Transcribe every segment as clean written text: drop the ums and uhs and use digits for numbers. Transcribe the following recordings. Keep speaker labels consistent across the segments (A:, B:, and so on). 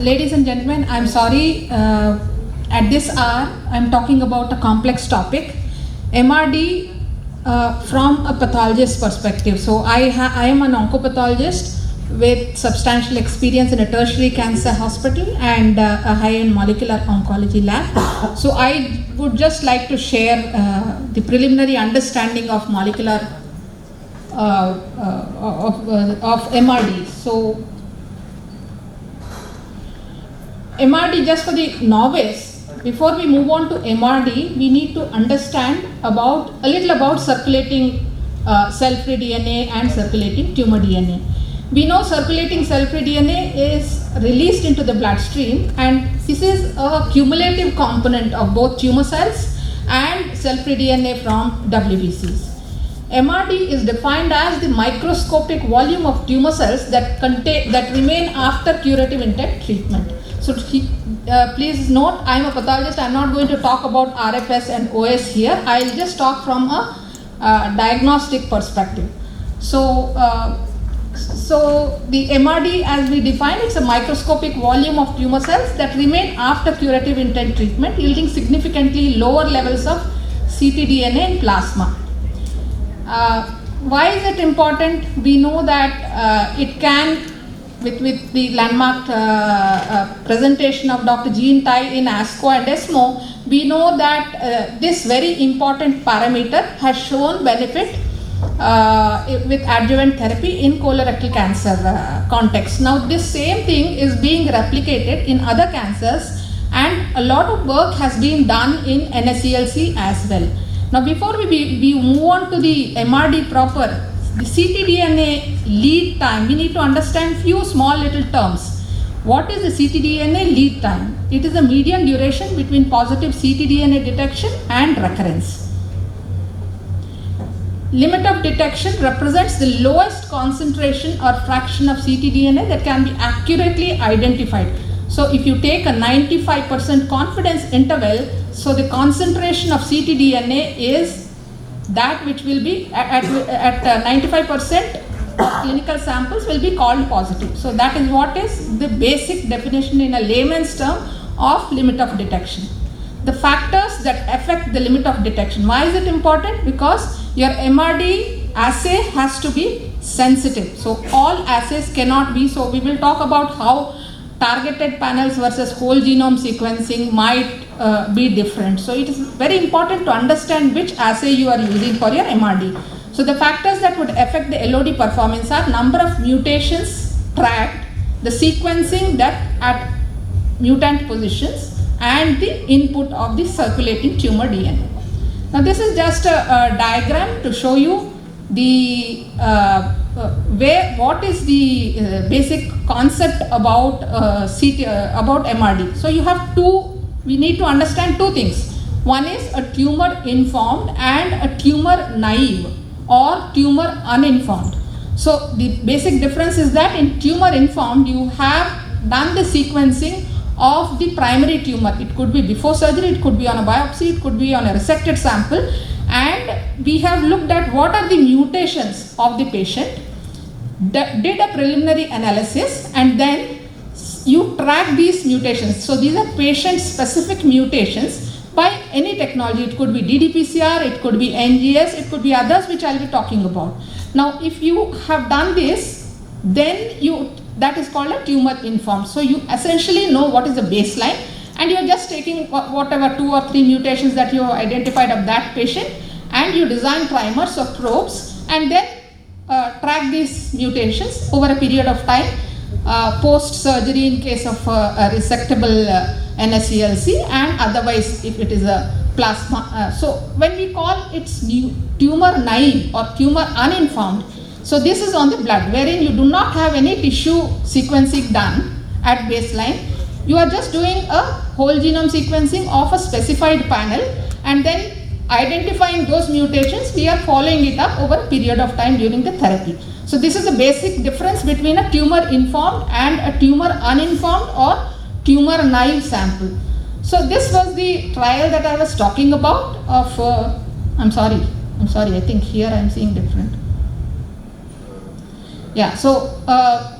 A: Ladies and gentlemen, I'm sorry, at this hour I'm talking about a complex topic, MRD from a pathologist's perspective. So I am an oncopathologist with substantial experience in a tertiary cancer hospital and a high-end molecular oncology lab. So I would just like to share the preliminary understanding of molecular of MRD. So MRD, just for the novice, before we move on to MRD, we need to understand a little about circulating cell-free DNA and circulating tumor DNA. We know circulating cell-free DNA is released into the bloodstream, and this is a cumulative component of both tumor cells and cell-free DNA from WBCs. MRD is defined as the microscopic volume of tumor cells that remain after curative intent treatment. So please note, I am a pathologist. I am not going to talk about RFS and OS here. I will just talk from a diagnostic perspective. So the MRD, as we define, it's a microscopic volume of tumor cells that remain after curative intent treatment, yielding significantly lower levels of ctDNA in plasma. Why is it important? We know that it can, with the landmark presentation of Dr. Jean Tai in ASCO and ESMO, we know that this very important parameter has shown benefit with adjuvant therapy in colorectal cancer context. Now this same thing is being replicated in other cancers, and a lot of work has been done in NSCLC as well. Now before we move on to the MRD proper, the ctDNA lead time, we need to understand few small little terms. What is the ctDNA lead time? It is the median duration between positive ctDNA detection and recurrence. Limit of detection represents the lowest concentration or fraction of ctDNA that can be accurately identified. So if you take a 95% confidence interval, so the concentration of ctDNA is that which will be at 95% of clinical samples will be called positive. So that is what is the basic definition in a layman's term of limit of detection. The factors that affect the limit of detection. Why is it important? Because your MRD assay has to be sensitive. So all assays cannot be. So we will talk about how targeted panels versus whole genome sequencing might be different. So it is very important to understand which assay you are using for your MRD. So the factors that would affect the LOD performance are number of mutations tracked, the sequencing depth at mutant positions, and the input of the circulating tumor DNA. Now this is just a diagram to show you the what is the basic concept about about MRD. So you have we need to understand two things. One is a tumor informed and a tumor naive or tumor uninformed. So the basic difference is that in tumor informed, you have done the sequencing of the primary tumor. It could be before surgery, it could be on a biopsy, it could be on a resected sample, and we have looked at what are the mutations of the patient, did a preliminary analysis, and then you track these mutations. So these are patient-specific mutations by any technology. It could be ddPCR, it could be NGS, it could be others which I will be talking about. Now if you have done this, then that is called a tumor informed. So you essentially know what is the baseline, and you are just taking whatever 2 or 3 mutations that you have identified of that patient, and you design primers or probes, and then track these mutations over a period of time, post-surgery in case of a resectable NSCLC, and otherwise if it is a plasma. So when we call it tumor naive or tumor uninformed, so this is on the blood, wherein you do not have any tissue sequencing done at baseline. You are just doing a whole genome sequencing of a specified panel, and then identifying those mutations, we are following it up over a period of time during the therapy. So this is the basic difference between a tumor informed and a tumor uninformed or tumor naive sample. So this was the trial that I was talking about of, I'm sorry, I think here I am seeing different. Yeah, so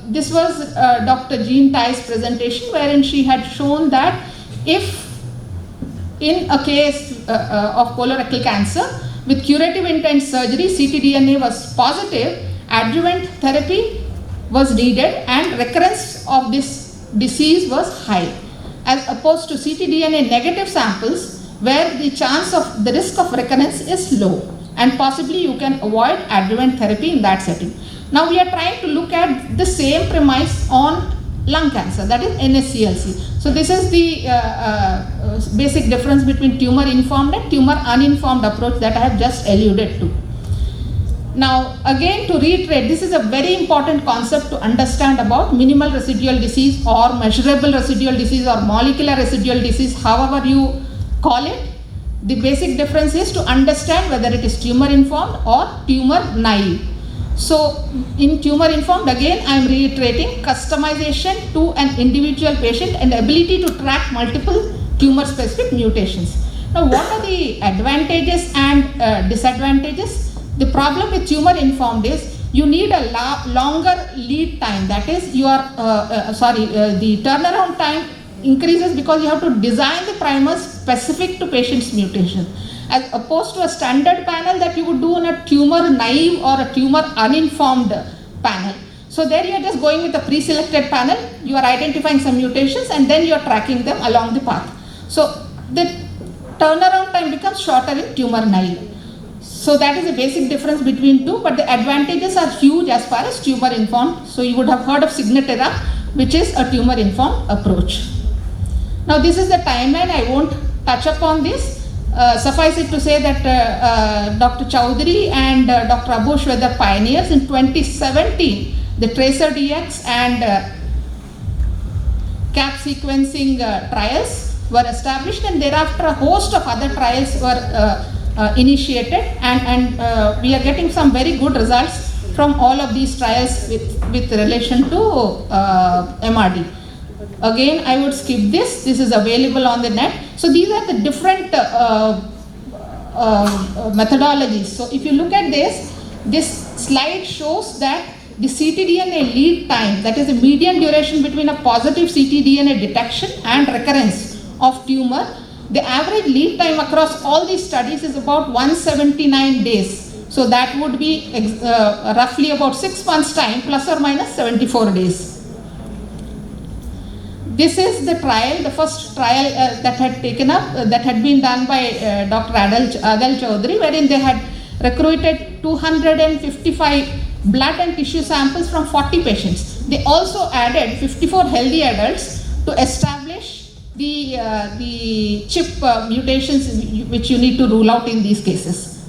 A: this was Dr. Jean Tai's presentation, wherein she had shown that if in a case of colorectal cancer with curative intent surgery, ctDNA was positive, adjuvant therapy was needed and recurrence of this disease was high, as opposed to ctDNA negative samples where the chance of the risk of recurrence is low, and possibly you can avoid adjuvant therapy in that setting. Now we are trying to look at the same premise on lung cancer, that is NSCLC. So this is the basic difference between tumor informed and tumor uninformed approach that I have just alluded to. Now again, to reiterate, this is a very important concept to understand about minimal residual disease or measurable residual disease or molecular residual disease, however you call it. The basic difference is to understand whether it is tumor informed or tumor naive. So in tumor informed, again I am reiterating customization to an individual patient and ability to track multiple tumor specific mutations. Now what are the advantages and disadvantages? The problem with tumor informed is you need a longer lead time, that is the turnaround time increases because you have to design the primers specific to patient's mutation, as opposed to a standard panel that you would do on a tumor naive or a tumor uninformed panel. So there you are just going with a pre-selected panel, you are identifying some mutations and then you are tracking them along the path. So the turnaround time becomes shorter in tumor naive. So that is a basic difference between two, but the advantages are huge as far as tumor informed. So you would have heard of Signatera, which is a tumor informed approach. Now this is the timeline, I won't touch upon this. Suffice it to say that Dr. Chowdhury and Dr. Abush were the pioneers. In 2017, the TracerDx and CAP sequencing trials were established, and thereafter a host of other trials were initiated, and we are getting some very good results from all of these trials with relation to MRD. Again, I would skip this. This is available on the net. So these are the different methodologies. So if you look at this slide shows that the ctDNA lead time, that is the median duration between a positive ctDNA detection and recurrence of tumor, the average lead time across all these studies is about 179 days. So that would be roughly about 6 months time plus or minus 74 days. This is the trial, the first trial that had taken up, that had been done by Dr. Adel Chowdhury, wherein they had recruited 255 blood and tissue samples from 40 patients. They also added 54 healthy adults to establish the chip mutations which you need to rule out in these cases.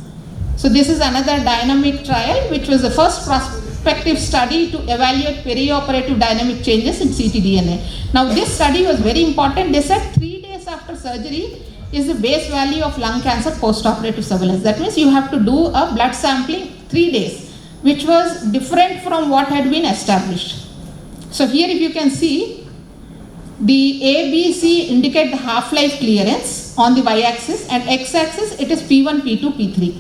A: So this is another dynamic trial, which was the first prospective study to evaluate perioperative dynamic changes in ctDNA. Now this study was very important. They said 3 days after surgery is the base value of lung cancer postoperative surveillance. That means you have to do a blood sampling 3 days, which was different from what had been established. So here if you can see, the A, B, C indicate the half-life clearance on the y-axis, and x-axis it is P1, P2, P3.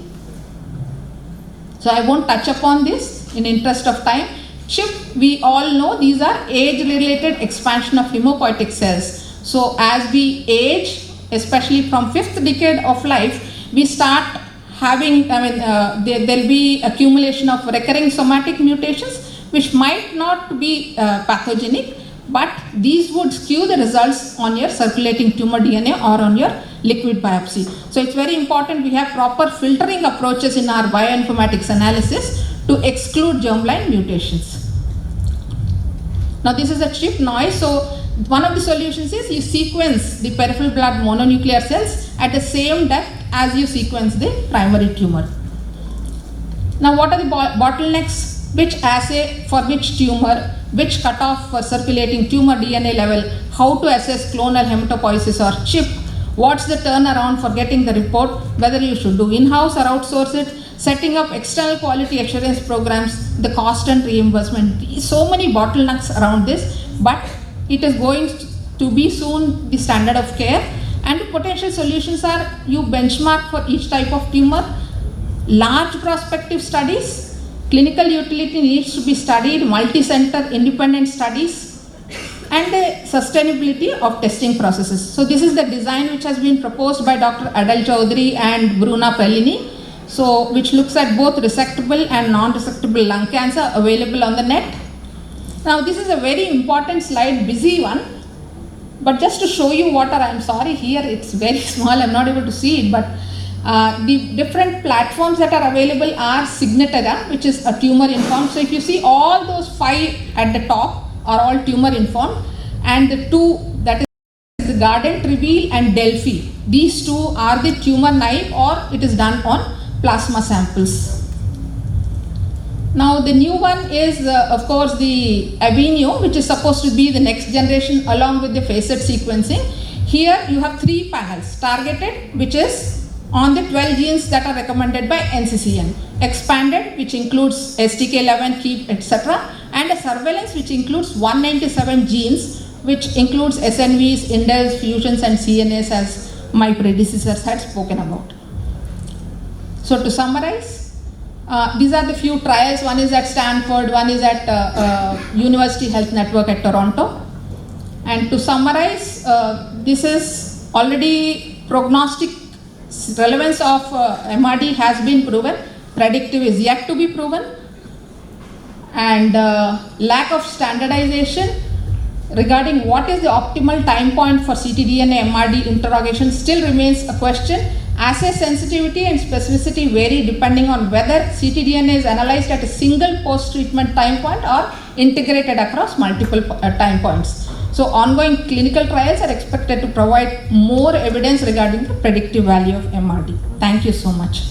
A: So I won't touch upon this in interest of time. CHIP, we all know these are age-related expansion of hematopoietic cells. So as we age, especially from 5th decade of life, we start having, there'll be accumulation of recurring somatic mutations which might not be pathogenic, but these would skew the results on your circulating tumor DNA or on your liquid biopsy. So it's very important we have proper filtering approaches in our bioinformatics analysis to exclude germline mutations. Now this is a CHIP noise. So one of the solutions is you sequence the peripheral blood mononuclear cells at the same depth as you sequence the primary tumor. Now what are the bottlenecks? Which assay for which tumor, which cutoff for circulating tumor DNA level, how to assess clonal hematopoiesis or CHIP, what's the turnaround for getting the report, whether you should do in-house or outsource it, setting up external quality assurance programs, the cost and reimbursement. So many bottlenecks around this, but it is going to be soon the standard of care, and the potential solutions are you benchmark for each type of tumor, large prospective studies, Clinical utility needs to be studied, multi-center independent studies, and the sustainability of testing processes. So this is the design which has been proposed by Dr. Adal Chaudhary and Bruna Pellini, so which looks at both resectable and non-resectable lung cancer available on the net. Now this is a very important slide, busy one, but just to show you what are, I'm sorry here it's very small, I'm not able to see it, but the different platforms that are available are Signatera, which is a tumor informed. So if you see all those 5 at the top are all tumor informed, and the 2, that is the Guardant Reveal and Delphi, these 2 are the tumor naive, or it is done on plasma samples. Now the new one is of course the Avenio, which is supposed to be the next generation along with the facet sequencing. Here you have 3 panels, targeted, which is on the 12 genes that are recommended by NCCN, expanded, which includes STK11, KEAP, etc., and a surveillance which includes 197 genes, which includes SNVs, indels, fusions, and CNAs, as my predecessors had spoken about. So to summarize, these are the few trials. One is at Stanford, one is at University Health Network at Toronto. And to summarize, this is already prognostic relevance of MRD has been proven, predictive is yet to be proven, and lack of standardization regarding what is the optimal time point for ctDNA MRD interrogation still remains a question. Assay sensitivity and specificity vary depending on whether ctDNA is analyzed at a single post-treatment time point or integrated across multiple time points. So ongoing clinical trials are expected to provide more evidence regarding the predictive value of MRD. Thank you so much.